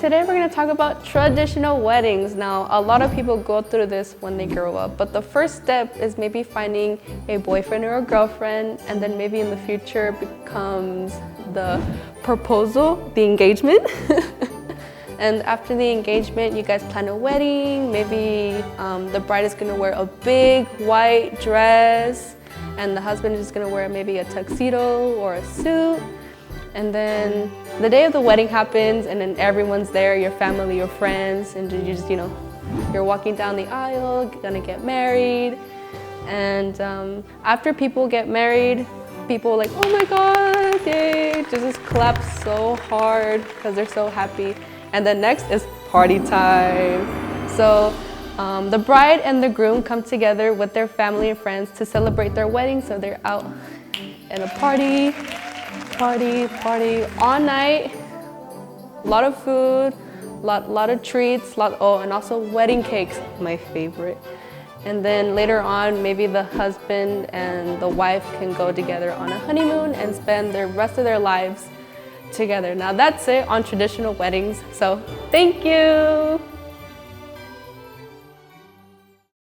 today we're going to talk about traditional weddings. Now, a lot of people go through this when they grow up, but the first step is maybe finding a boyfriend or a girlfriend, and then maybe in the future becomes the proposal, the engagement. And after the engagement, you guys plan a wedding. Maybe the bride is going to wear a big white dress, and the husband is going to wear maybe a tuxedo or a suit. And then the day of the wedding happens, and then everyone's there, your family, your friends, and you just, you're walking down the aisle, gonna get married. And after people get married, people are like, oh my God, yay, just clap so hard because they're so happy. And then next is party time. So the bride and the groom come together with their family and friends to celebrate their wedding. So they're out in a party all night. A lot of food, lot of treats, and also wedding cakes, my favorite. And then later on, maybe the husband and the wife can go together on a honeymoon and spend the rest of their lives together. Now that's it on traditional weddings. So thank you.